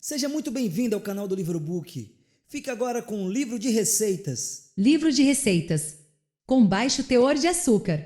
Seja muito bem-vindo ao canal do Livro Book. Fique agora com um livro de receitas. Livro de receitas. Com baixo teor de açúcar.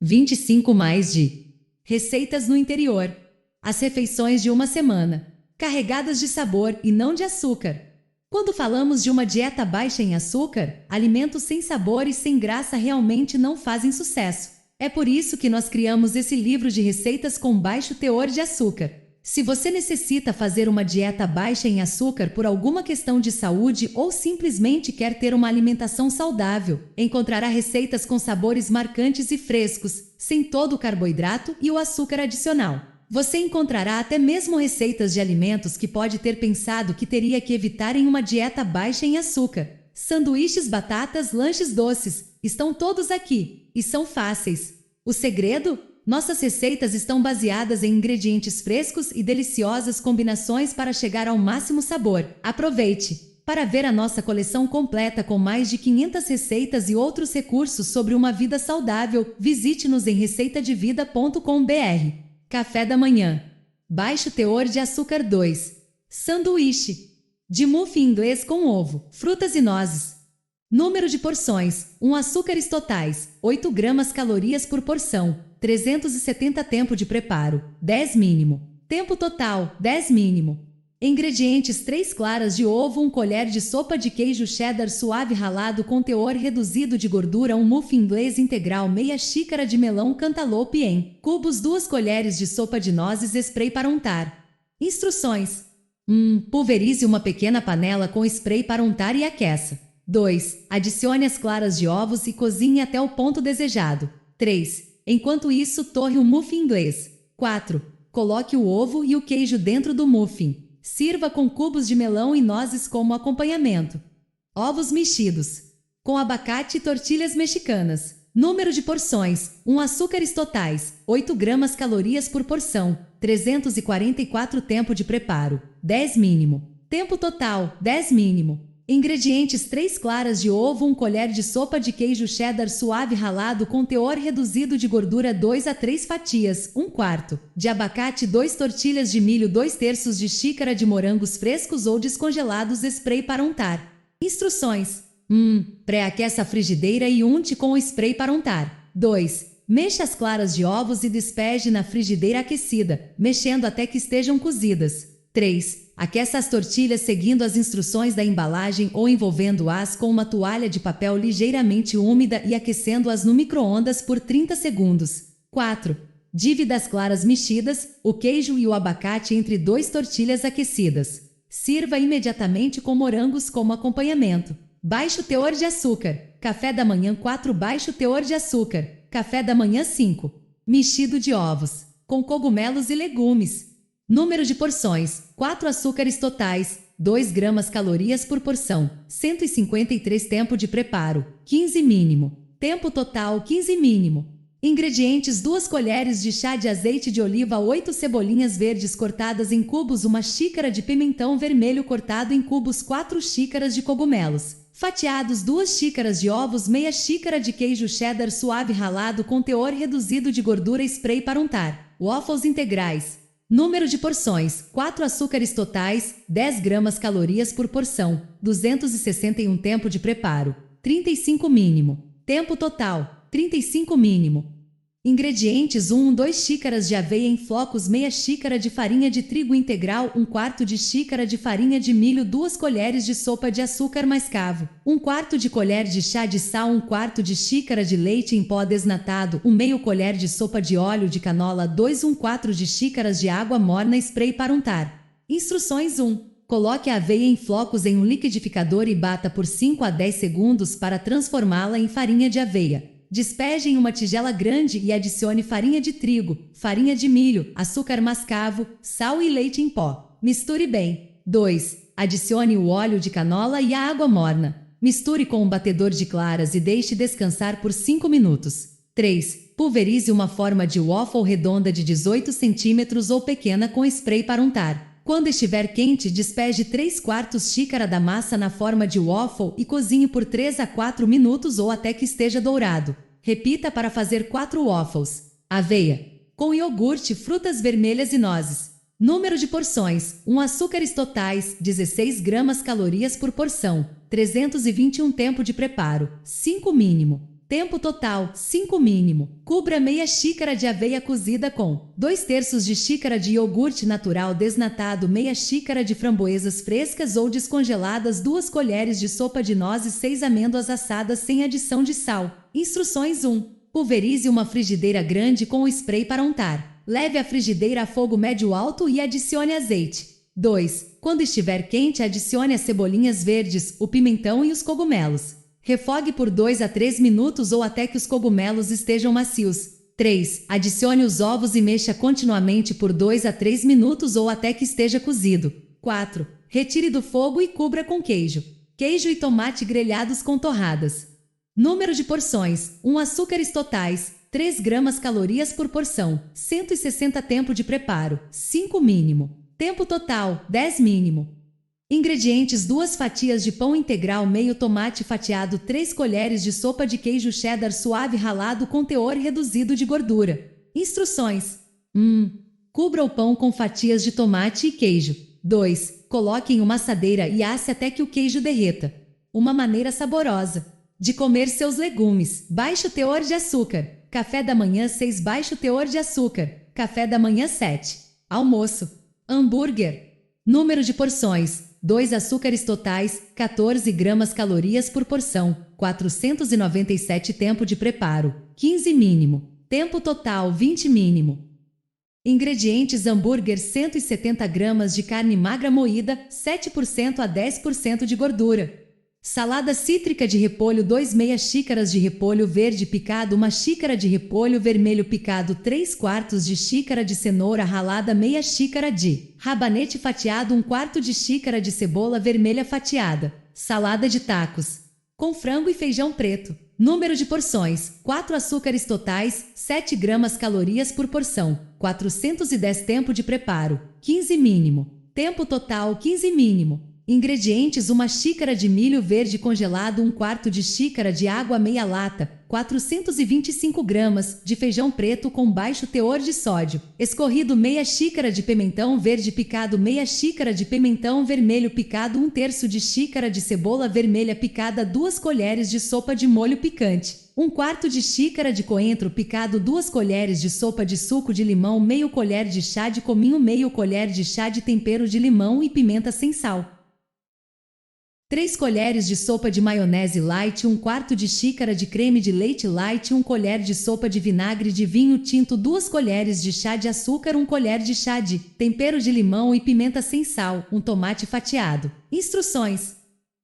25 mais de receitas no interior. As refeições de uma semana. Carregadas de sabor e não de açúcar. Quando falamos de uma dieta baixa em açúcar, alimentos sem sabor e sem graça realmente não fazem sucesso. É por isso que nós criamos esse livro de receitas com baixo teor de açúcar. Se você necessita fazer uma dieta baixa em açúcar por alguma questão de saúde ou simplesmente quer ter uma alimentação saudável, encontrará receitas com sabores marcantes e frescos, sem todo o carboidrato e o açúcar adicional. Você encontrará até mesmo receitas de alimentos que pode ter pensado que teria que evitar em uma dieta baixa em açúcar. Sanduíches, batatas, lanches doces, estão todos aqui, e são fáceis. O segredo? Nossas receitas estão baseadas em ingredientes frescos e deliciosas combinações para chegar ao máximo sabor. Aproveite! Para ver a nossa coleção completa com mais de 500 receitas e outros recursos sobre uma vida saudável, visite-nos em receitadevida.com.br. Café da manhã. Baixo teor de açúcar 2. Sanduíche. De muffin inglês com ovo, frutas e nozes. Número de porções: 1 açúcares totais, 8 gramas calorias por porção, 370 tempo de preparo, 10 mínimo. Tempo total, 10 mínimo. Ingredientes: 3 claras de ovo, 1 colher de sopa de queijo cheddar suave ralado com teor reduzido de gordura, 1 muffin inglês integral, meia xícara de melão cantaloupe em cubos, 2 colheres de sopa de nozes, spray para untar. Instruções: 1. Pulverize uma pequena panela com spray para untar e aqueça. 2. Adicione as claras de ovos e cozinhe até o ponto desejado. 3. Enquanto isso, torre o muffin inglês. 4. Coloque o ovo e o queijo dentro do muffin. Sirva com cubos de melão e nozes como acompanhamento. Ovos mexidos. Com abacate e tortilhas mexicanas. Número de porções: 1 açúcares totais, 8 gramas calorias por porção, 344 tempo de preparo, 10 mínimo. Tempo total, 10 mínimo. Ingredientes: 3 claras de ovo, 1 colher de sopa de queijo cheddar suave ralado com teor reduzido de gordura, 2 a 3 fatias, 1/4 de abacate, 2 tortilhas de milho, 2/3 de xícara de morangos frescos ou descongelados, spray para untar. Instruções: 1. Pré-aqueça a frigideira e unte com o spray para untar. 2. Mexa as claras de ovos e despeje na frigideira aquecida, mexendo até que estejam cozidas. 3. Aqueça as tortilhas seguindo as instruções da embalagem ou envolvendo-as com uma toalha de papel ligeiramente úmida e aquecendo-as no micro-ondas por 30 segundos. 4. Divida as claras mexidas, o queijo e o abacate entre 2 tortilhas aquecidas. Sirva imediatamente com morangos como acompanhamento. Baixo teor de açúcar. Café da manhã 4. Baixo teor de açúcar. Café da manhã 5. Mexido de ovos, com cogumelos e legumes. Número de porções: 4 açúcares totais, 2 gramas calorias por porção, 153 tempo de preparo, 15 mínimo. Tempo total, 15 mínimo. Ingredientes: 2 colheres de chá de azeite de oliva, 8 cebolinhas verdes cortadas em cubos, 1 xícara de pimentão vermelho cortado em cubos, 4 xícaras de cogumelos fatiados, 2 xícaras de ovos, meia xícara de queijo cheddar suave ralado com teor reduzido de gordura, spray para untar. Waffles integrais. Número de porções: 4 açúcares totais, 10 gramas calorias por porção, 261 tempo de preparo, 35 mínimo. Tempo total, 35 mínimo. Ingredientes: 2 xícaras de aveia em flocos, meia xícara de farinha de trigo integral, 1/4 de xícara de farinha de milho, 2 colheres de sopa de açúcar mascavo, 1/4 de colher de chá de sal, 1/4 de xícara de leite em pó desnatado, 1/2 colher de sopa de óleo de canola, 2/4 de xícaras de água morna, spray para untar. Instruções: 1. Coloque a aveia em flocos em um liquidificador e bata por 5 a 10 segundos para transformá-la em farinha de aveia. Despeje em uma tigela grande e adicione farinha de trigo, farinha de milho, açúcar mascavo, sal e leite em pó. Misture bem. 2. Adicione o óleo de canola e a água morna. Misture com um batedor de claras e deixe descansar por 5 minutos. 3. Pulverize uma forma de waffle redonda de 18 cm ou pequena com spray para untar. Quando estiver quente, despeje 3/4 xícara da massa na forma de waffle e cozinhe por 3 a 4 minutos ou até que esteja dourado. Repita para fazer 4 waffles. Aveia. Com iogurte, frutas vermelhas e nozes. Número de porções: 1 açúcares totais, 16 gramas calorias por porção, 321 tempo de preparo, 5 mínimo. Tempo total, 5 mínimo. Cubra meia xícara de aveia cozida com 2/3 de xícara de iogurte natural desnatado, meia xícara de framboesas frescas ou descongeladas, 2 colheres de sopa de nozes, 6 amêndoas assadas sem adição de sal. Instruções: 1. Pulverize uma frigideira grande com o spray para untar. Leve a frigideira a fogo médio alto e adicione azeite. 2. Quando estiver quente, adicione as cebolinhas verdes, o pimentão e os cogumelos. Refogue por 2 a 3 minutos ou até que os cogumelos estejam macios. 3. Adicione os ovos e mexa continuamente por 2 a 3 minutos ou até que esteja cozido. 4. Retire do fogo e cubra com queijo. Queijo e tomate grelhados com torradas. Número de porções: 1 açúcares totais, 3 gramas calorias por porção, 160 tempo de preparo, 5 mínimo. Tempo total, 10 mínimo. Ingredientes: 2 fatias de pão integral, meio tomate fatiado, 3 colheres de sopa de queijo cheddar suave ralado com teor reduzido de gordura. Instruções: 1. Cubra o pão com fatias de tomate e queijo. 2. Coloque em uma assadeira e asse até que o queijo derreta. Uma maneira saborosa de comer seus legumes: baixo teor de açúcar. Café da manhã 6, baixo teor de açúcar. Café da manhã 7. Almoço: hambúrguer. Número de porções: 2 açúcares totais, 14 gramas calorias por porção, 497 tempo de preparo, 15 mínimo. Tempo total, 20 mínimo. Ingredientes: hambúrguer, 170 gramas de carne magra moída, 7% a 10% de gordura. Salada cítrica de repolho, 2 meias xícaras de repolho verde picado, 1 xícara de repolho vermelho picado, 3/4 de xícara de cenoura ralada, meia xícara de rabanete fatiado, 1/4 de xícara de cebola vermelha fatiada. Salada de tacos com frango e feijão preto. Número de porções: 4 açúcares totais, 7 gramas calorias por porção, 410 tempo de preparo, 15 mínimo. Tempo total, 15 mínimo. Ingredientes: 1 xícara de milho verde congelado, 1/4 de xícara de água, meia lata, 425 gramas de feijão preto com baixo teor de sódio, escorrido, meia xícara de pimentão verde picado, meia xícara de pimentão vermelho picado, 1/3 de xícara de cebola vermelha picada, 2 colheres de sopa de molho picante, 1/4 de xícara de coentro picado, 2 colheres de sopa de suco de limão, meio colher de chá de cominho, meio colher de chá de tempero de limão e pimenta sem sal. 3 colheres de sopa de maionese light, 1/4 de xícara de creme de leite light, 1 colher de sopa de vinagre de vinho tinto, 2 colheres de chá de açúcar, 1 colher de chá de tempero de limão e pimenta sem sal, 1 tomate fatiado. Instruções: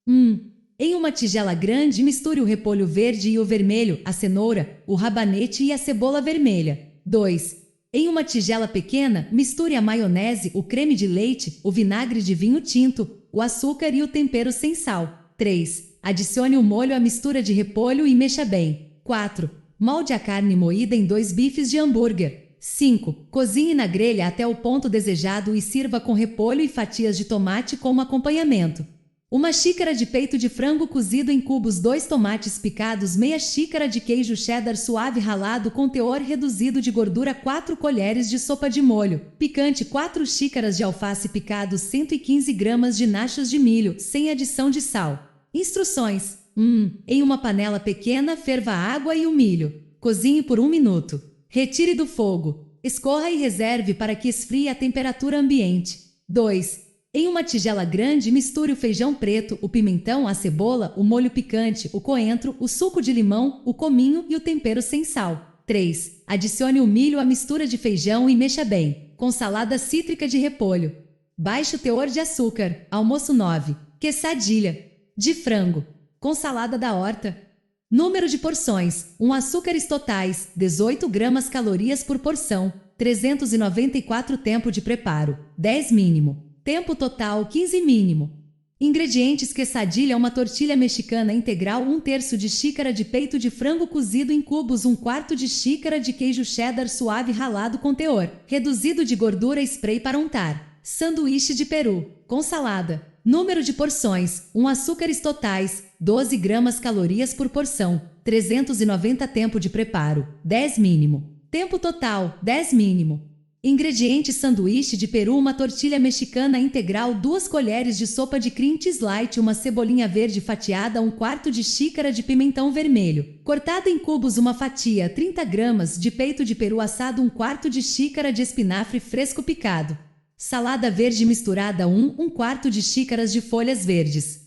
1. Em uma tigela grande, misture o repolho verde e o vermelho, a cenoura, o rabanete e a cebola vermelha. 2. Em uma tigela pequena, misture a maionese, o creme de leite, o vinagre de vinho tinto, o açúcar e o tempero sem sal. 3. Adicione o molho à mistura de repolho e mexa bem. 4. Molde a carne moída em 2 bifes de hambúrguer. 5. Cozinhe na grelha até o ponto desejado e sirva com repolho e fatias de tomate como acompanhamento. 1 xícara de peito de frango cozido em cubos, 2 tomates picados, meia xícara de queijo cheddar suave ralado com teor reduzido de gordura, 4 colheres de sopa de molho picante, 4 xícaras de alface picado, 115 gramas de nachos de milho, sem adição de sal. Instruções: 1. Em uma panela pequena, ferva a água e o milho. Cozinhe por 1 minuto. Retire do fogo. Escorra e reserve para que esfrie a temperatura ambiente. 2. Em uma tigela grande, misture o feijão preto, o pimentão, a cebola, o molho picante, o coentro, o suco de limão, o cominho e o tempero sem sal. 3. Adicione o milho à mistura de feijão e mexa bem, com salada cítrica de repolho. Baixo teor de açúcar. Almoço 9. Quesadilha de frango, com salada da horta. Número de porções: 1 açúcares totais, 18 gramas calorias por porção, 394 tempo de preparo, 10 mínimo. Tempo total, 15 mínimo. Ingredientes: quesadilha, uma tortilha mexicana integral, 1/3 de xícara de peito de frango cozido em cubos, 1/4 de xícara de queijo cheddar suave ralado com teor reduzido de gordura, spray para untar. Sanduíche de peru, com salada. Número de porções: 1 açúcares totais, 12 gramas calorias por porção, 390 tempo de preparo, 10 mínimo. Tempo total, 10 mínimo. Ingredientes: sanduíche de peru, uma tortilha mexicana integral, 2 colheres de sopa de cream cheese light, uma cebolinha verde fatiada, 1/4 de xícara de pimentão vermelho, cortado em cubos, uma fatia, 30 gramas de peito de peru assado, 1/4 de xícara de espinafre fresco picado. Salada verde misturada, 1/4 de xícaras de folhas verdes.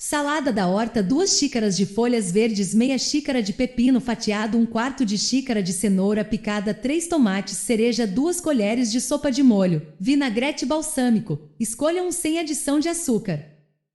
Salada da horta, 2 xícaras de folhas verdes, meia xícara de pepino fatiado, 1/4 de xícara de cenoura picada, 3 tomates cereja, 2 colheres de sopa de molho, vinagrete balsâmico. Escolha um sem adição de açúcar.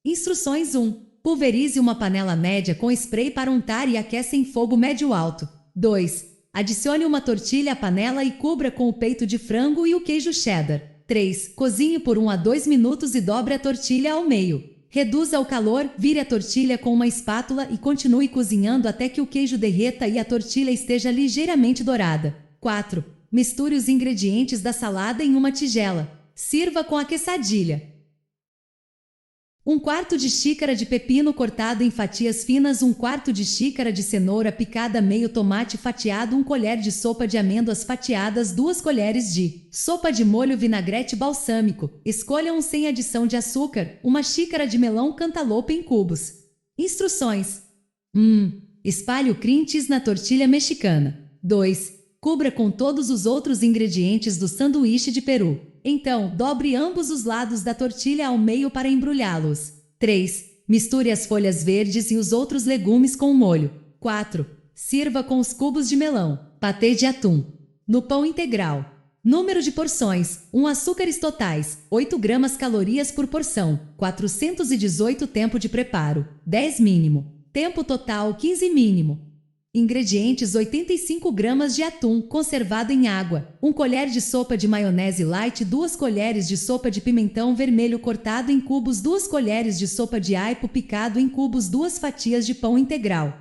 Instruções: 1. Pulverize uma panela média com spray para untar e aqueça em fogo médio-alto. 2. Adicione uma tortilha à panela e cubra com o peito de frango e o queijo cheddar. 3. Cozinhe por 1 a 2 minutos e dobre a tortilha ao meio. Reduza o calor, vire a tortilha com uma espátula e continue cozinhando até que o queijo derreta e a tortilha esteja ligeiramente dourada. 4. Misture os ingredientes da salada em uma tigela. Sirva com a quesadilha. 1/4 de xícara de pepino cortado em fatias finas, 1/4 de xícara de cenoura picada, meio tomate fatiado, 1 colher de sopa de amêndoas fatiadas, 2 colheres de sopa de molho vinagrete balsâmico. Escolha um sem adição de açúcar, 1 xícara de melão cantaloupe em cubos. Instruções: 1. Espalhe o cream cheese na tortilha mexicana. 2. Cubra com todos os outros ingredientes do sanduíche de peru. Então, dobre ambos os lados da tortilha ao meio para embrulhá-los. 3. Misture as folhas verdes e os outros legumes com o molho. 4. Sirva com os cubos de melão. Patê de atum. No pão integral. Número de porções: 1 açúcares totais, 8 gramas calorias por porção, 418 tempo de preparo, 10 mínimo. Tempo total 15 mínimo. Ingredientes: 85 gramas de atum conservado em água, 1 colher de sopa de maionese light, 2 colheres de sopa de pimentão vermelho cortado em cubos, 2 colheres de sopa de aipo picado em cubos, 2 fatias de pão integral.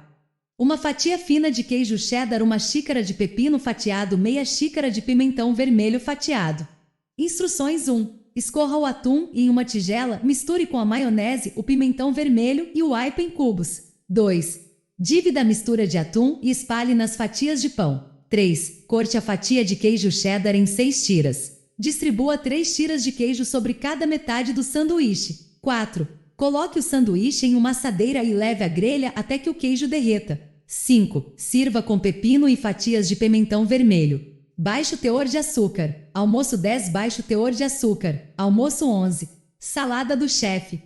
Uma fatia fina de queijo cheddar, 1 xícara de pepino fatiado, meia xícara de pimentão vermelho fatiado. Instruções: 1. Escorra o atum e em uma tigela misture com a maionese, o pimentão vermelho e o aipo em cubos. 2. Divida a mistura de atum e espalhe nas fatias de pão. 3. Corte a fatia de queijo cheddar em 6 tiras. Distribua 3 tiras de queijo sobre cada metade do sanduíche. 4. Coloque o sanduíche em uma assadeira e leve à grelha até que o queijo derreta. 5. Sirva com pepino e fatias de pimentão vermelho. Baixo teor de açúcar. Almoço 10, baixo teor de açúcar. Almoço 11. Salada do chefe.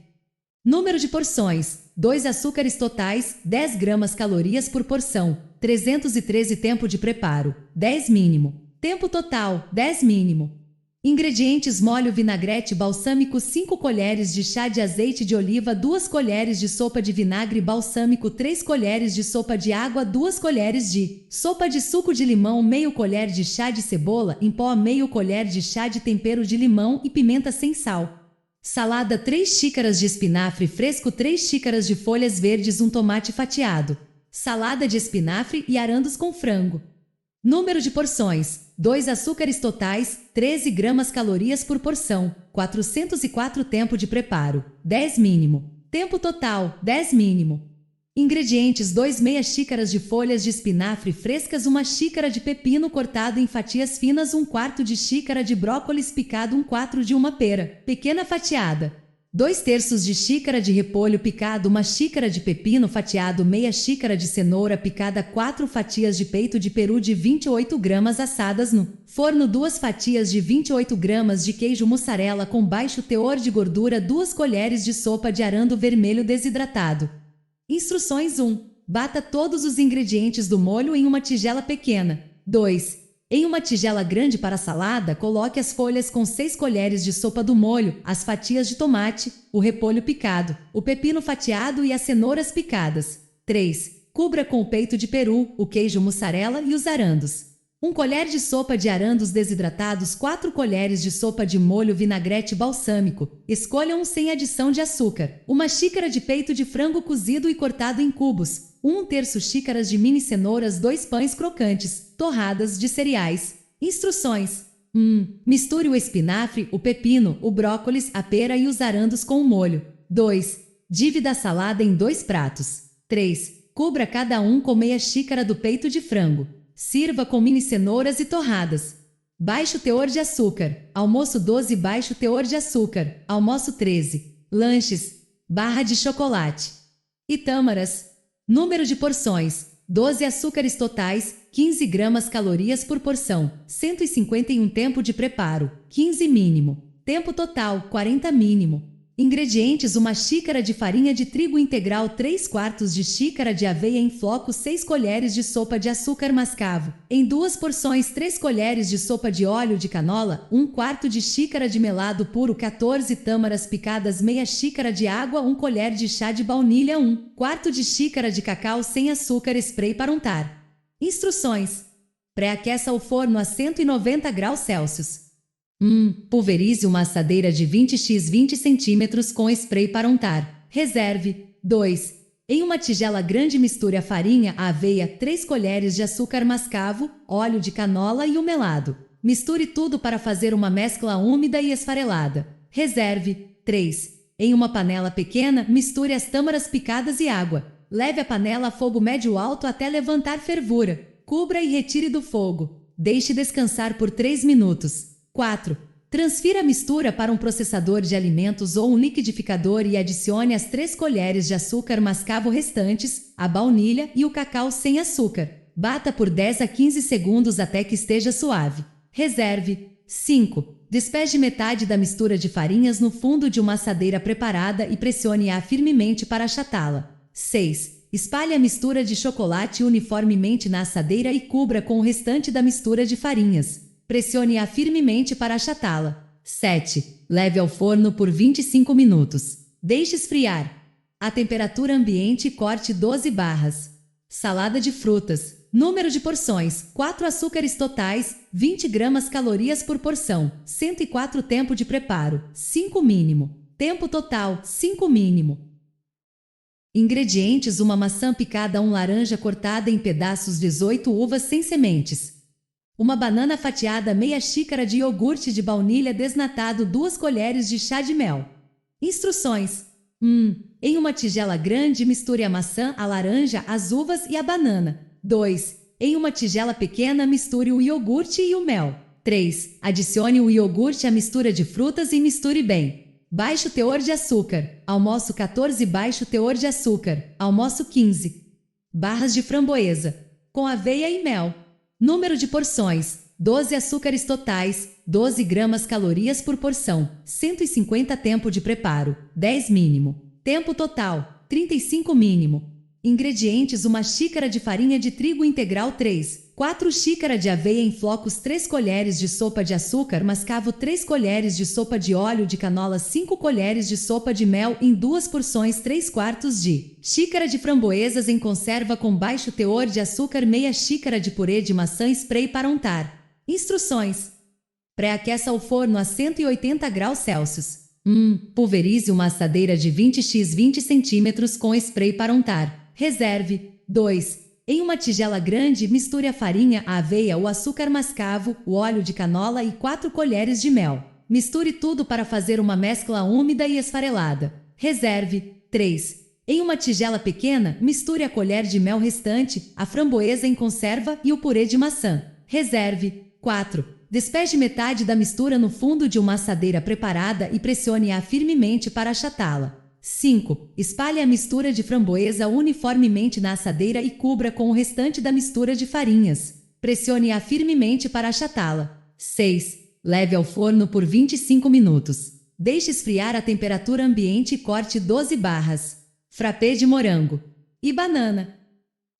Número de porções: 2 açúcares totais, 10 gramas calorias por porção, 313 tempo de preparo, 10 mínimo. Tempo total, 10 mínimo. Ingredientes: molho vinagrete balsâmico, 5 colheres de chá de azeite de oliva, 2 colheres de sopa de vinagre balsâmico, 3 colheres de sopa de água, 2 colheres de sopa de suco de limão, meio colher de chá de cebola em pó, meio colher de chá de tempero de limão e pimenta sem sal. Salada: 3 xícaras de espinafre fresco, 3 xícaras de folhas verdes, 1 tomate fatiado. Salada de espinafre e arandos com frango. Número de porções: 2 açúcares totais, 13 gramas calorias por porção, 404 tempo de preparo, 10 mínimo. Tempo total, 10 mínimo. Ingredientes: 2 meia xícaras de folhas de espinafre frescas, 1 xícara de pepino cortado em fatias finas, 1/4 de xícara de brócolis picado, 1/4 de uma pera, pequena fatiada. 2/3 de xícara de repolho picado, 1 xícara de pepino fatiado, meia xícara de cenoura picada, 4 fatias de peito de peru de 28 gramas assadas no forno, 2 fatias de 28 gramas de queijo mussarela com baixo teor de gordura, 2 colheres de sopa de arando vermelho desidratado. Instruções: 1. Bata todos os ingredientes do molho em uma tigela pequena. 2. Em uma tigela grande para a salada, coloque as folhas com 6 colheres de sopa do molho, as fatias de tomate, o repolho picado, o pepino fatiado e as cenouras picadas. 3. Cubra com o peito de peru, o queijo mussarela e os arandos. 1 colher de sopa de arandos desidratados, 4 colheres de sopa de molho vinagrete balsâmico. Escolha um sem adição de açúcar. 1 xícara de peito de frango cozido e cortado em cubos. 1/3 xícaras de mini cenouras, 2 pães crocantes, torradas de cereais. Instruções: 1. Misture o espinafre, o pepino, o brócolis, a pera e os arandos com o molho. 2. Divida a salada em 2 pratos. 3. Cubra cada um com meia xícara do peito de frango. Sirva com mini cenouras e torradas. Baixo teor de açúcar. Almoço 12, baixo teor de açúcar. Almoço 13. Lanches. Barra de chocolate. E tâmaras. Número de porções: 12 açúcares totais, 15 gramas calorias por porção, 151 tempo de preparo, 15 mínimo. Tempo total, 40 mínimo. Ingredientes: uma xícara de farinha de trigo integral, 3/4 de xícara de aveia em flocos, 6 colheres de sopa de açúcar mascavo, em 2 porções, 3 colheres de sopa de óleo de canola, 1/4 de xícara de melado puro, 14 tâmaras picadas, meia xícara de água, 1 colher de chá de baunilha, 1/4 de xícara de cacau sem açúcar, spray para untar. Instruções: pré-aqueça o forno a 190 graus Celsius. Pulverize uma assadeira de 20x 20 cm com spray para untar. Reserve. 2. Em uma tigela grande misture a farinha, a aveia, 3 colheres de açúcar mascavo, óleo de canola e o melado. Misture tudo para fazer uma mescla úmida e esfarelada. Reserve. 3. Em uma panela pequena, misture as tâmaras picadas e água. Leve a panela a fogo médio-alto até levantar fervura. Cubra e retire do fogo. Deixe descansar por 3 minutos. 4. Transfira a mistura para um processador de alimentos ou um liquidificador e adicione as 3 colheres de açúcar mascavo restantes, a baunilha e o cacau sem açúcar. Bata por 10 a 15 segundos até que esteja suave. Reserve. 5. Despeje metade da mistura de farinhas no fundo de uma assadeira preparada e pressione-a firmemente para achatá-la. 6. Espalhe a mistura de chocolate uniformemente na assadeira e cubra com o restante da mistura de farinhas. Pressione-a firmemente para achatá-la. 7. Leve ao forno por 25 minutos. Deixe esfriar. A temperatura ambiente e corte 12 barras. Salada de frutas. Número de porções: 4 açúcares totais, 20 gramas calorias por porção, 104 tempo de preparo, 5 mínimo. Tempo total, 5 mínimo. Ingredientes: uma maçã picada, 1 laranja cortada em pedaços, 18 uvas sem sementes. Uma banana fatiada, meia xícara de iogurte de baunilha desnatado, 2 colheres de chá de mel. Instruções: em uma tigela grande, misture a maçã, a laranja, as uvas e a banana. 2. Em uma tigela pequena, misture o iogurte e o mel. 3. Adicione o iogurte à mistura de frutas e misture bem. Baixo teor de açúcar. Almoço 14, baixo teor de açúcar. Almoço 15. Barras de framboesa, com aveia e mel. Número de porções: 12 açúcares totais, 12 gramas calorias por porção, 150 tempo de preparo, 10 mínimo. Tempo total, 35 mínimo. Ingredientes: uma xícara de farinha de trigo integral, 3/4 xícara de aveia em flocos, 3 colheres de sopa de açúcar mascavo, 3 colheres de sopa de óleo de canola, 5 colheres de sopa de mel em 2 porções, 3/4 de xícara de framboesas em conserva com baixo teor de açúcar, meia xícara de purê de maçã, spray para untar. Instruções: pré-aqueça o forno a 180 graus Celsius. Pulverize uma assadeira de 20x 20 cm com spray para untar. Reserve. 2. Em uma tigela grande, misture a farinha, a aveia, o açúcar mascavo, o óleo de canola e 4 colheres de mel. Misture tudo para fazer uma mescla úmida e esfarelada. Reserve. 3. Em uma tigela pequena, misture a colher de mel restante, a framboesa em conserva e o purê de maçã. Reserve. 4. Despeje metade da mistura no fundo de uma assadeira preparada e pressione-a firmemente para achatá-la. 5. Espalhe a mistura de framboesa uniformemente na assadeira e cubra com o restante da mistura de farinhas. Pressione-a firmemente para achatá-la. 6. Leve ao forno por 25 minutos. Deixe esfriar a temperatura ambiente e corte 12 barras. Frappé de morango e banana.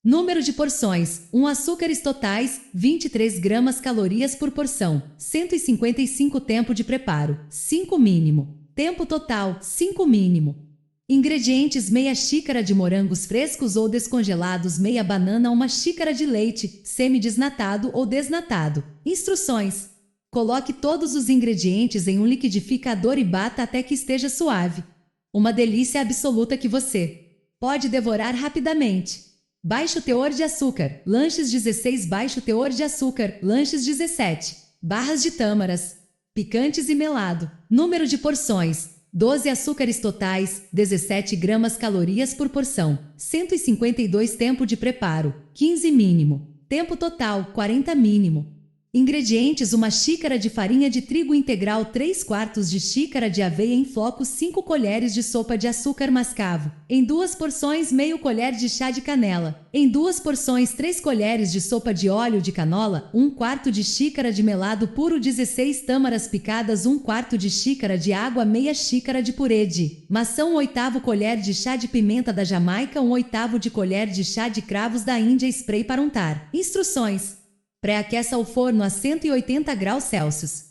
Número de porções: 1 açúcares totais, 23 gramas calorias por porção, 155 tempo de preparo, 5 mínimo. Tempo total, 5 mínimo. Ingredientes: meia xícara de morangos frescos ou descongelados, meia banana, 1 xícara de leite, semi-desnatado ou desnatado. Instruções: coloque todos os ingredientes em um liquidificador e bata até que esteja suave. Uma delícia absoluta que você pode devorar rapidamente. Baixo teor de açúcar, lanches 16, baixo teor de açúcar, lanches 17. Barras de tâmaras, picantes e melado. Número de porções: 12 açúcares totais, 17 gramas calorias por porção, 152 tempo de preparo, 15 mínimo. Tempo total, 40 mínimo. Ingredientes: uma xícara de farinha de trigo integral, 3/4 de xícara de aveia em flocos, 5 colheres de sopa de açúcar mascavo, em 2 porções, meio colher de chá de canela, em 2 porções, 3 colheres de sopa de óleo de canola, 1/4 de xícara de melado puro, 16 tâmaras picadas, 1/4 de xícara de água, meia xícara de purê de maçã, 1/8 colher de chá de pimenta da Jamaica, 1/8 de colher de chá de cravos da Índia, spray para untar. Instruções: pré-aqueça o forno a 180 graus Celsius.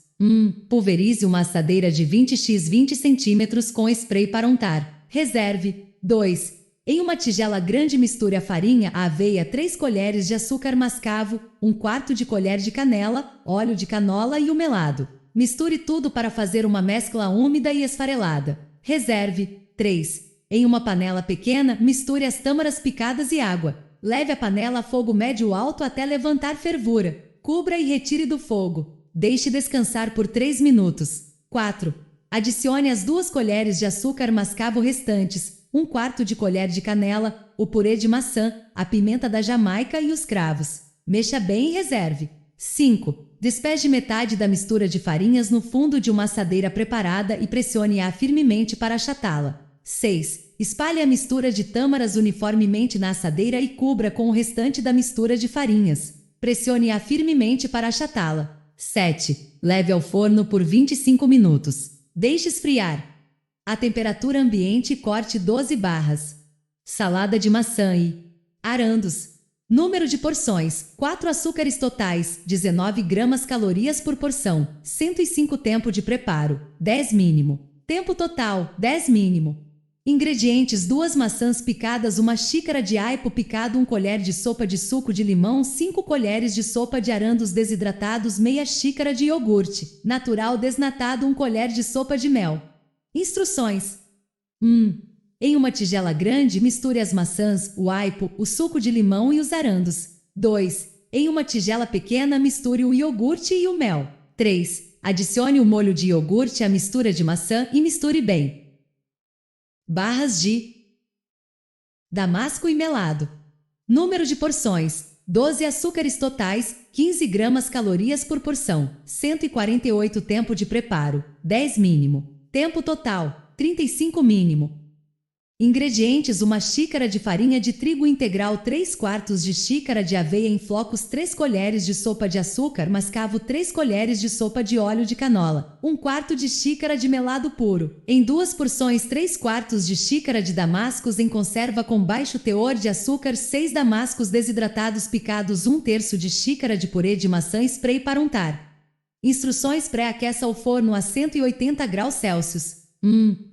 Pulverize uma assadeira de 20x 20 cm com spray para untar. Reserve. 2. Em uma tigela grande, misture a farinha, a aveia, 3 colheres de açúcar mascavo, 1/4 de colher de canela, óleo de canola e o melado. Misture tudo para fazer uma mescla úmida e esfarelada. Reserve. 3. Em uma panela pequena, misture as tâmaras picadas e água. Leve a panela a fogo médio alto até levantar fervura. Cubra e retire do fogo. Deixe descansar por 3 minutos. 4. Adicione as 2 colheres de açúcar mascavo restantes, 1/4 de colher de canela, o purê de maçã, a pimenta da Jamaica e os cravos. Mexa bem e reserve. 5. Despeje metade da mistura de farinhas no fundo de uma assadeira preparada e pressione-a firmemente para achatá-la. 6. Espalhe a mistura de tâmaras uniformemente na assadeira e cubra com o restante da mistura de farinhas. Pressione-a firmemente para achatá-la. 7. Leve ao forno por 25 minutos. Deixe esfriar. A temperatura ambiente, corte 12 barras. Salada de maçã e arandos. Número de porções: 4 açúcares totais, 19 gramas calorias por porção, 105 tempo de preparo, 10 mínimo. Tempo total, 10 mínimo. Ingredientes: 2 maçãs picadas, 1 xícara de aipo picado, 1 colher de sopa de suco de limão, 5 colheres de sopa de arandos desidratados, meia xícara de iogurte natural desnatado, 1 colher de sopa de mel. Instruções: em uma tigela grande, misture as maçãs, o aipo, o suco de limão e os arandos. 2. Em uma tigela pequena, misture o iogurte e o mel. 3. Adicione o molho de iogurte à mistura de maçã e misture bem. Barras de damasco e melado. Número de porções: 12 açúcares totais, 15 gramas calorias por porção, 148 tempo de preparo, 10 mínimo. Tempo total, 35 mínimo. Ingredientes: 1 xícara de farinha de trigo integral, 3/4 de xícara de aveia em flocos, 3 colheres de sopa de açúcar mascavo, 3 colheres de sopa de óleo de canola, 1/4 de xícara de melado puro, em 2 porções, 3/4 de xícara de damascos em conserva com baixo teor de açúcar, 6 damascos desidratados picados, 1/3 de xícara de purê de maçã, spray para untar. Instruções: pré-aqueça o forno a 180 graus Celsius.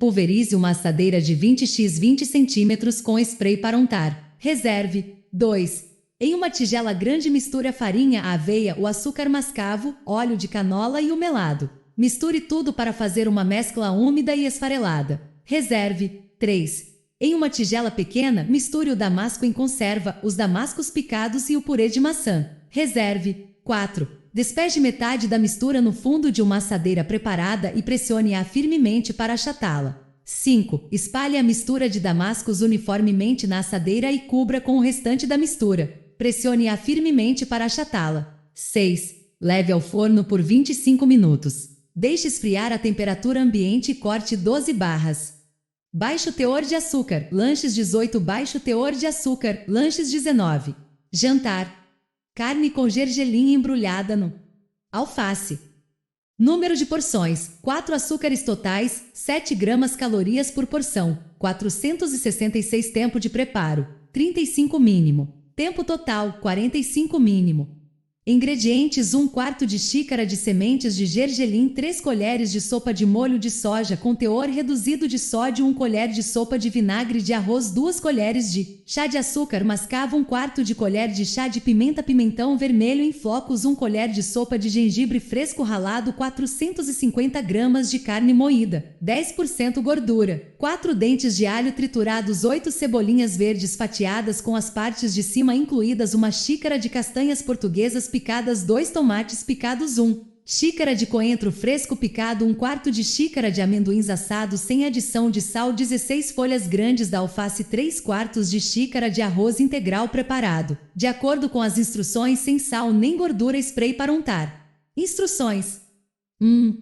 Pulverize uma assadeira de 20x 20 cm com spray para untar. Reserve. 2. Em uma tigela grande, misture a farinha, a aveia, o açúcar mascavo, óleo de canola e o melado. Misture tudo para fazer uma mescla úmida e esfarelada. Reserve. 3. Em uma tigela pequena, misture o damasco em conserva, os damascos picados e o purê de maçã. Reserve. 4. Despeje metade da mistura no fundo de uma assadeira preparada e pressione-a firmemente para achatá-la. 5. Espalhe a mistura de damascos uniformemente na assadeira e cubra com o restante da mistura. Pressione-a firmemente para achatá-la. 6. Leve ao forno por 25 minutos. Deixe esfriar a temperatura ambiente e corte 12 barras. Baixo teor de açúcar, lanches 18. Baixo teor de açúcar, lanches 19. Jantar: carne com gergelim embrulhada no alface. Número de porções: 4 açúcares totais, 7 gramas calorias por porção, 466 tempo de preparo, 35 mínimo. Tempo total, 45 mínimo. Ingredientes: 1/4 de xícara de sementes de gergelim, 3 colheres de sopa de molho de soja com teor reduzido de sódio, 1 colher de sopa de vinagre de arroz, 2 colheres de chá de açúcar mascavo, 1/4 de colher de chá de pimentão vermelho em flocos, 1 colher de sopa de gengibre fresco ralado, 450 gramas de carne moída, 10% gordura, 4 dentes de alho triturados, 8 cebolinhas verdes fatiadas com as partes de cima incluídas, 1 xícara de castanhas portuguesas picadas, 2 tomates picados, 1 xícara de coentro fresco picado, 1/4 de xícara de amendoins assados sem adição de sal, 16 folhas grandes da alface, 3/4 de xícara de arroz integral preparado, de acordo com as instruções, sem sal nem gordura, spray para untar. Instruções: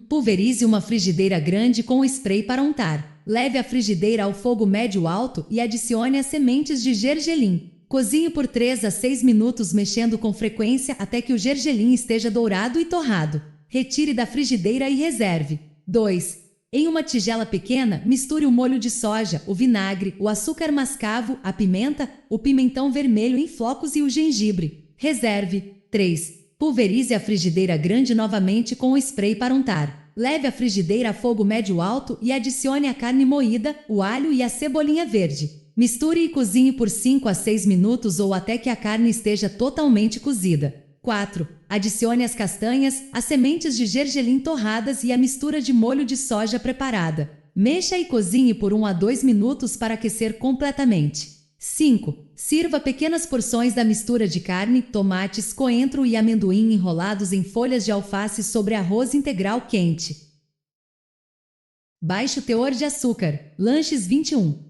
pulverize uma frigideira grande com spray para untar. Leve a frigideira ao fogo médio alto e adicione as sementes de gergelim. Cozinhe por 3 a 6 minutos, mexendo com frequência até que o gergelim esteja dourado e torrado. Retire da frigideira e reserve. 2. Em uma tigela pequena, misture o molho de soja, o vinagre, o açúcar mascavo, a pimenta, o pimentão vermelho em flocos e o gengibre. Reserve. 3. Pulverize a frigideira grande novamente com o spray para untar. Leve a frigideira a fogo médio alto e adicione a carne moída, o alho e a cebolinha verde. Misture e cozinhe por 5 a 6 minutos ou até que a carne esteja totalmente cozida. 4. Adicione as castanhas, as sementes de gergelim torradas e a mistura de molho de soja preparada. Mexa e cozinhe por 1 a 2 minutos para aquecer completamente. 5. Sirva pequenas porções da mistura de carne, tomates, coentro e amendoim enrolados em folhas de alface sobre arroz integral quente. Baixo teor de açúcar. Lanches 21.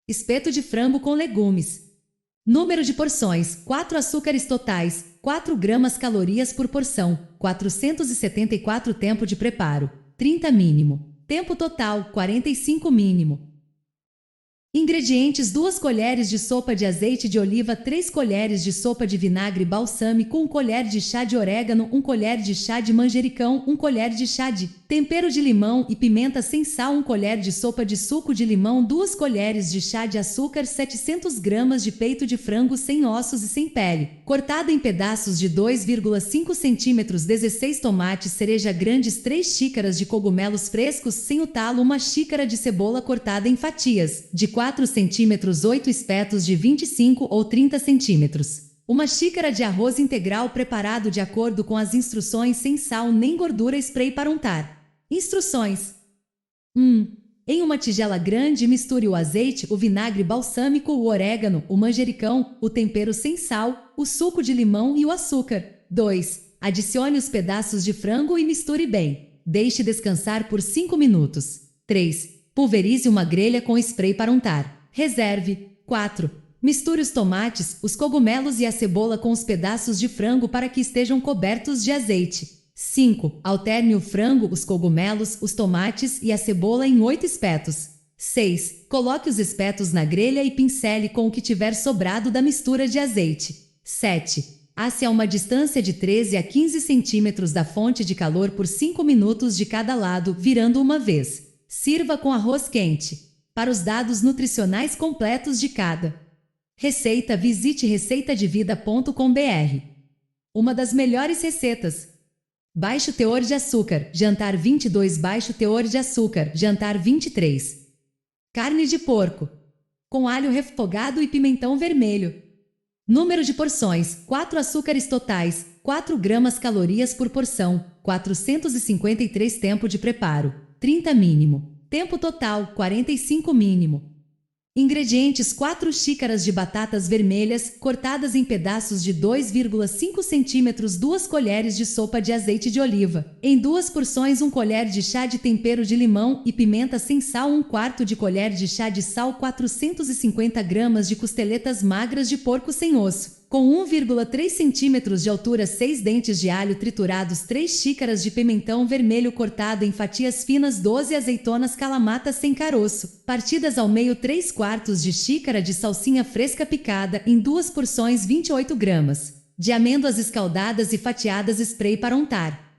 Espeto de frango com legumes. Número de porções: 4 açúcares totais, 4 gramas calorias por porção, 474 tempo de preparo, 30 mínimo. Tempo total: 45 mínimo. Ingredientes: 2 colheres de sopa de azeite de oliva, 3 colheres de sopa de vinagre balsâmico, 1 colher de chá de orégano, 1 colher de chá de manjericão, 1 colher de chá de tempero de limão e pimenta sem sal, 1 colher de sopa de suco de limão, 2 colheres de chá de açúcar, 700 gramas de peito de frango sem ossos e sem pele, cortado em pedaços de 2,5 centímetros, 16 tomates cereja grandes, 3 xícaras de cogumelos frescos sem o talo, 1 xícara de cebola cortada em fatias de 4 centímetros, 8 espetos de 25 ou 30 centímetros. 1 xícara de arroz integral preparado de acordo com as instruções, sem sal nem gordura, spray para untar. Instruções: Em uma tigela grande, misture o azeite, o vinagre balsâmico, o orégano, o manjericão, o tempero sem sal, o suco de limão e o açúcar. 2. Adicione os pedaços de frango e misture bem. Deixe descansar por 5 minutos. 3. Pulverize uma grelha com spray para untar. Reserve. 4. Misture os tomates, os cogumelos e a cebola com os pedaços de frango para que estejam cobertos de azeite. 5. Alterne o frango, os cogumelos, os tomates e a cebola em 8 espetos. 6. Coloque os espetos na grelha e pincele com o que tiver sobrado da mistura de azeite. 7. Asse a uma distância de 13 a 15 centímetros da fonte de calor por 5 minutos de cada lado, virando uma vez. Sirva com arroz quente. Para os dados nutricionais completos de cada receita, visite receitadevida.com.br. Uma das melhores receitas. Baixo teor de açúcar, jantar 22. Baixo teor de açúcar, jantar 23. Carne de porco, com alho refogado e pimentão vermelho. Número de porções: 4 açúcares totais, 4 gramas calorias por porção, 453 tempo de preparo, 30 mínimo. Tempo total: 45 mínimo. Ingredientes: 4 xícaras de batatas vermelhas, cortadas em pedaços de 2,5 centímetros, 2 colheres de sopa de azeite de oliva. Em 2 porções, 1 colher de chá de tempero de limão e pimenta sem sal, 1/4 de colher de chá de sal, 450 gramas de costeletas magras de porco sem osso, com 1,3 centímetros de altura, 6 dentes de alho triturados, 3 xícaras de pimentão vermelho cortado em fatias finas, 12 azeitonas calamatas sem caroço, partidas ao meio, 3/4 de xícara de salsinha fresca picada em 2 porções, 28 gramas de amêndoas escaldadas e fatiadas, spray para untar.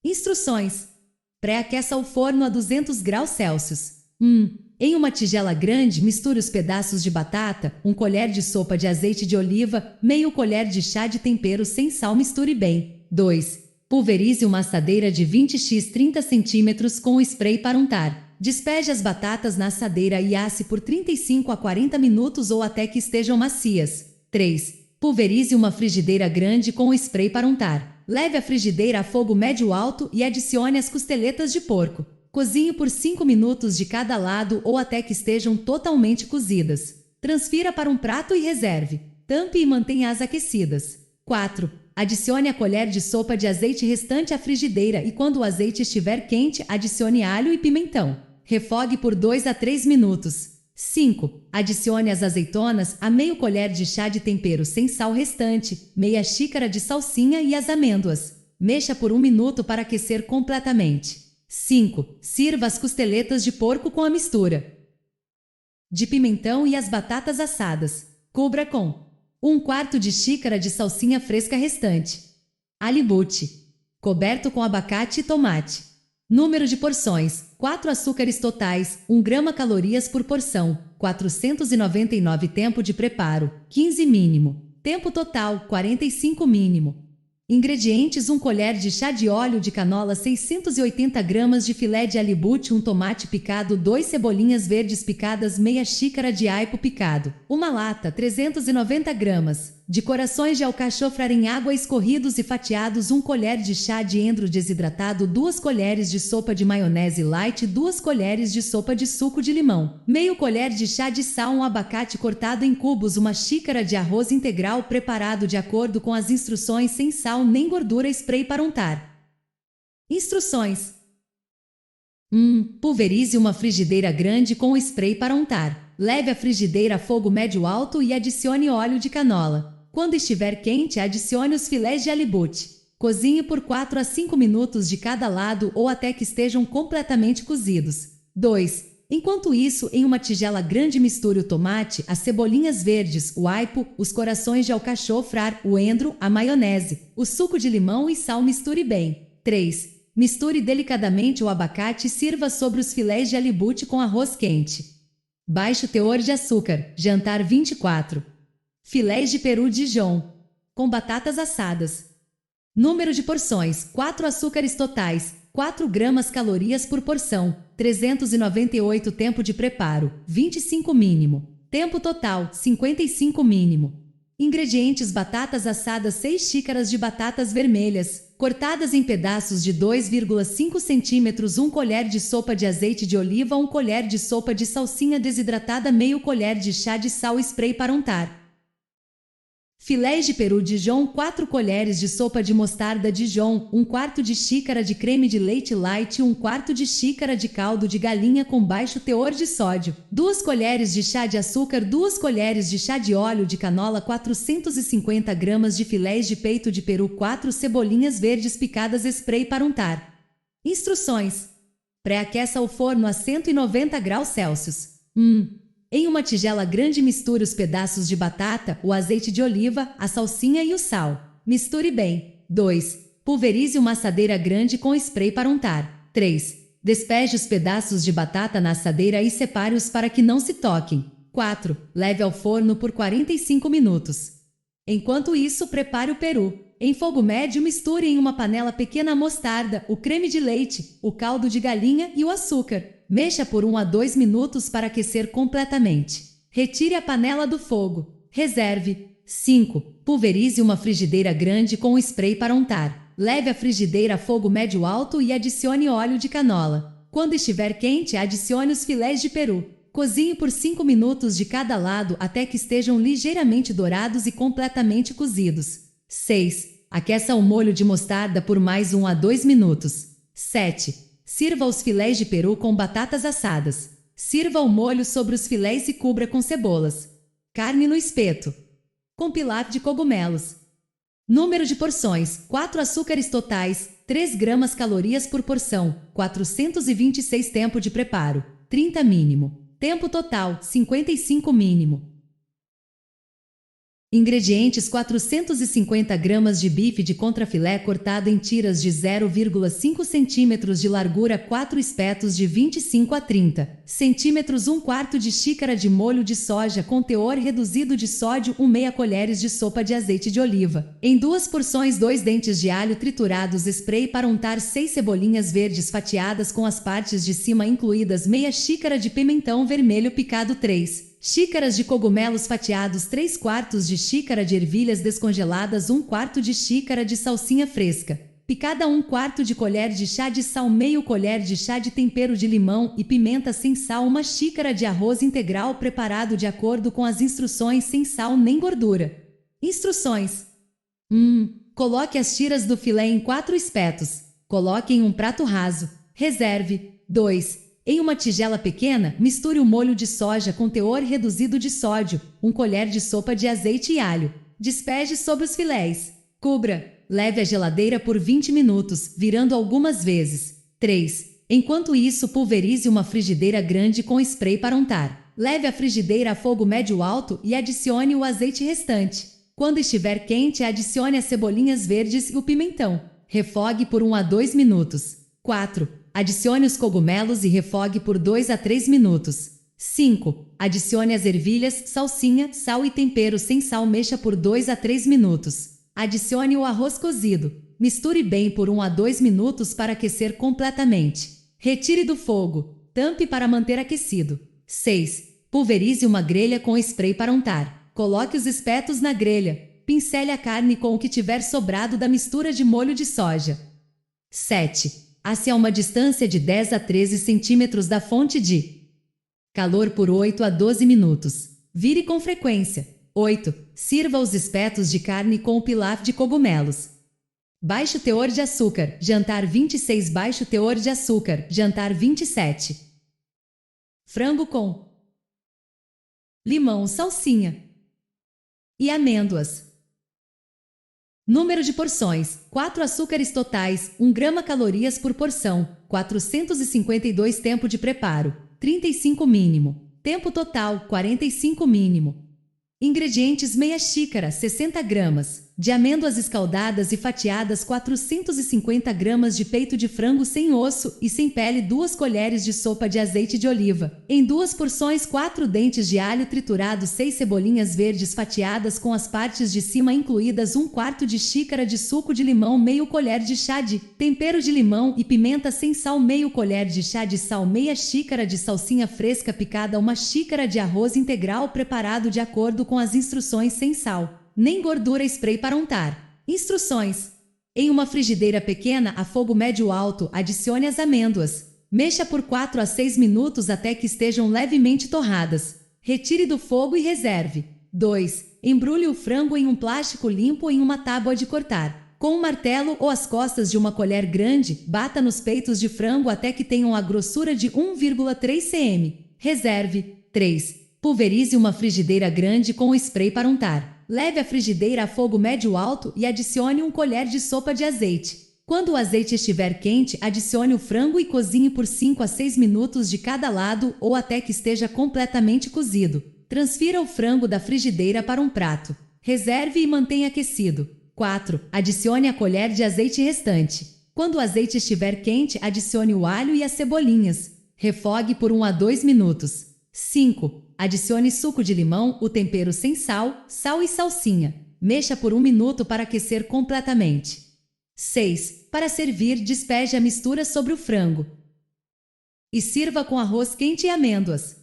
Instruções: pré-aqueça o forno a 200 graus Celsius. Em uma tigela grande, misture os pedaços de batata, 1 colher de sopa de azeite de oliva, meio colher de chá de tempero sem sal, misture bem. 2. Pulverize uma assadeira de 20x 30 cm com o spray para untar. Despeje as batatas na assadeira e asse por 35 a 40 minutos ou até que estejam macias. 3. Pulverize uma frigideira grande com o spray para untar. Leve a frigideira a fogo médio alto e adicione as costeletas de porco. Cozinhe por 5 minutos de cada lado ou até que estejam totalmente cozidas. Transfira para um prato e reserve. Tampe e mantenha-as aquecidas. 4. adicione a colher de sopa de azeite restante à frigideira e quando o azeite estiver quente, adicione alho e pimentão. Refogue por 2 a 3 minutos. 5. Adicione as azeitonas, a meio colher de chá de tempero sem sal restante, meia xícara de salsinha e as amêndoas. Mexa por 1 minuto para aquecer completamente. 5. Sirva as costeletas de porco com a mistura de pimentão e as batatas assadas. Cubra com 1/4 de xícara de salsinha fresca restante. Halibut. Coberto com abacate e tomate. Número de porções: 4 açúcares totais, 1 grama calorias por porção, 499 tempo de preparo, 15 mínimo. Tempo total, 45 mínimo. Ingredientes: 1 colher de chá de óleo de canola, 680 gramas de filé de halibut, 1 tomate picado, 2 cebolinhas verdes picadas, meia xícara de aipo picado, 1 lata, 390 gramas, de corações de alcachofra em água escorridos e fatiados, 1 colher de chá de endro desidratado, 2 colheres de sopa de maionese light, 2 colheres de sopa de suco de limão, meio colher de chá de sal, 1 abacate cortado em cubos, 1 xícara de arroz integral preparado de acordo com as instruções, sem sal nem gordura, spray para untar. Instruções: Pulverize uma frigideira grande com spray para untar. Leve a frigideira a fogo médio alto e adicione óleo de canola. Quando estiver quente, adicione os filés de halibut. Cozinhe por 4 a 5 minutos de cada lado ou até que estejam completamente cozidos. 2. Enquanto isso, em uma tigela grande misture o tomate, as cebolinhas verdes, o aipo, os corações de alcachofra, o endro, a maionese, o suco de limão e sal. Misture bem. 3. Misture delicadamente o abacate e sirva sobre os filés de halibut com arroz quente. Baixo teor de açúcar. Jantar 24. Filés de peru Dijon com batatas assadas. Número de porções: 4 açúcares totais, 4 gramas calorias por porção, 398 tempo de preparo, 25 mínimo. Tempo total, 55 mínimo. Ingredientes: batatas assadas, 6 xícaras de batatas vermelhas, cortadas em pedaços de 2,5 centímetros, 1 colher de sopa de azeite de oliva, 1 colher de sopa de salsinha desidratada, meio colher de chá de sal, spray para untar. Filés de peru Dijon, 4 colheres de sopa de mostarda Dijon, 1/4 de xícara de creme de leite light, 1/4 de xícara de caldo de galinha com baixo teor de sódio, 2 colheres de chá de açúcar, 2 colheres de chá de óleo de canola, 450 gramas de filés de peito de peru, 4 cebolinhas verdes picadas, spray para untar. Instruções: pré-aqueça o forno a 190 graus Celsius. Em uma tigela grande misture os pedaços de batata, o azeite de oliva, a salsinha e o sal. Misture bem. 2. Pulverize uma assadeira grande com spray para untar. 3. Despeje os pedaços de batata na assadeira e separe-os para que não se toquem. 4. Leve ao forno por 45 minutos. Enquanto isso, prepare o peru. Em fogo médio, misture em uma panela pequena a mostarda, o creme de leite, o caldo de galinha e o açúcar. Mexa por 1 a 2 minutos para aquecer completamente. Retire a panela do fogo. Reserve. 5. Pulverize uma frigideira grande com spray para untar. Leve a frigideira a fogo médio alto e adicione óleo de canola. Quando estiver quente, adicione os filés de peru. Cozinhe por 5 minutos de cada lado até que estejam ligeiramente dourados e completamente cozidos. 6. Aqueça o molho de mostarda por mais 1 a 2 minutos. 7. Sirva os filés de peru com batatas assadas. Sirva o molho sobre os filés e cubra com cebolas. Carne no espeto com pilaf de cogumelos. Número de porções: 4 açúcares totais, 3 gramas calorias por porção, 426 tempo de preparo, 30 mínimo. Tempo total, 55 mínimo. Ingredientes: 450 gramas de bife de contrafilé cortado em tiras de 0,5 cm de largura, 4 espetos de 25 a 30 cm, 1/4 de xícara de molho de soja com teor reduzido de sódio, 1/2 colheres de sopa de azeite de oliva. Em 2 porções, 2 dentes de alho triturados, spray para untar, 6 cebolinhas verdes fatiadas com as partes de cima incluídas, meia xícara de pimentão vermelho picado, 3 xícaras de cogumelos fatiados, 3/4 de xícara de ervilhas descongeladas, 1/4 de xícara de salsinha fresca picada, 1/4 de colher de chá de sal, meio colher de chá de tempero de limão e pimenta sem sal, 1 xícara de arroz integral preparado de acordo com as instruções, sem sal nem gordura. Instruções: Coloque as tiras do filé em 4 espetos. Coloque em um prato raso. Reserve. 2. Em uma tigela pequena, misture o molho de soja com teor reduzido de sódio, 1 colher de sopa de azeite e alho. Despeje sobre os filés. Cubra. Leve à geladeira por 20 minutos, virando algumas vezes. 3. Enquanto isso, pulverize uma frigideira grande com spray para untar. Leve a frigideira a fogo médio alto e adicione o azeite restante. Quando estiver quente, adicione as cebolinhas verdes e o pimentão. Refogue por 1 a 2 minutos. 4. Adicione os cogumelos e refogue por 2 a 3 minutos. 5. Adicione as ervilhas, salsinha, sal e tempero sem sal. Mexa por 2 a 3 minutos. Adicione o arroz cozido. Misture bem por 1 a 2 minutos para aquecer completamente. Retire do fogo. Tampe para manter aquecido. 6. Pulverize uma grelha com spray para untar. Coloque os espetos na grelha. Pincele a carne com o que tiver sobrado da mistura de molho de soja. 7. Asse a uma distância de 10 a 13 centímetros da fonte de calor por 8 a 12 minutos. Vire com frequência. 8. Sirva os espetos de carne com o pilaf de cogumelos. Baixo teor de açúcar. Jantar 26. Baixo teor de açúcar. Jantar 27. Frango com limão, salsinha e amêndoas. Número de porções: 4 açúcares totais, 1 grama calorias por porção, 452 tempo de preparo, 35 mínimo. Tempo total, 45 mínimo. Ingredientes: meia xícara, 60 gramas, de amêndoas escaldadas e fatiadas, 450 gramas de peito de frango sem osso e sem pele, 2 colheres de sopa de azeite de oliva. Em 2 porções, 4 dentes de alho triturado, 6 cebolinhas verdes fatiadas com as partes de cima incluídas, 1/4 de xícara de suco de limão, meio colher de chá de tempero de limão e pimenta sem sal, meio colher de chá de sal, meia xícara de salsinha fresca picada, 1 xícara de arroz integral preparado de acordo com as instruções, sem sal nem gordura. Spray para untar. Instruções: em uma frigideira pequena a fogo médio alto, adicione as amêndoas. Mexa por 4 a 6 minutos até que estejam levemente torradas. Retire do fogo e reserve. 2. Embrulhe o frango em um plástico limpo em uma tábua de cortar. Com um martelo ou as costas de uma colher grande, bata nos peitos de frango até que tenham a grossura de 1,3 cm. Reserve. 3. Pulverize uma frigideira grande com o spray para untar. Leve a frigideira a fogo médio alto e adicione 1 colher de sopa de azeite. Quando o azeite estiver quente, adicione o frango e cozinhe por 5 a 6 minutos de cada lado ou até que esteja completamente cozido. Transfira o frango da frigideira para um prato. Reserve e mantenha aquecido. 4. Adicione a colher de azeite restante. Quando o azeite estiver quente, adicione o alho e as cebolinhas. Refogue por 1 a 2 minutos. 5. Adicione suco de limão, o tempero sem sal, sal e salsinha. Mexa por 1 minuto para aquecer completamente. 6. Para servir, despeje a mistura sobre o frango e sirva com arroz quente e amêndoas.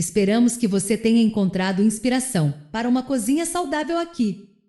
Esperamos que você tenha encontrado inspiração para uma cozinha saudável aqui.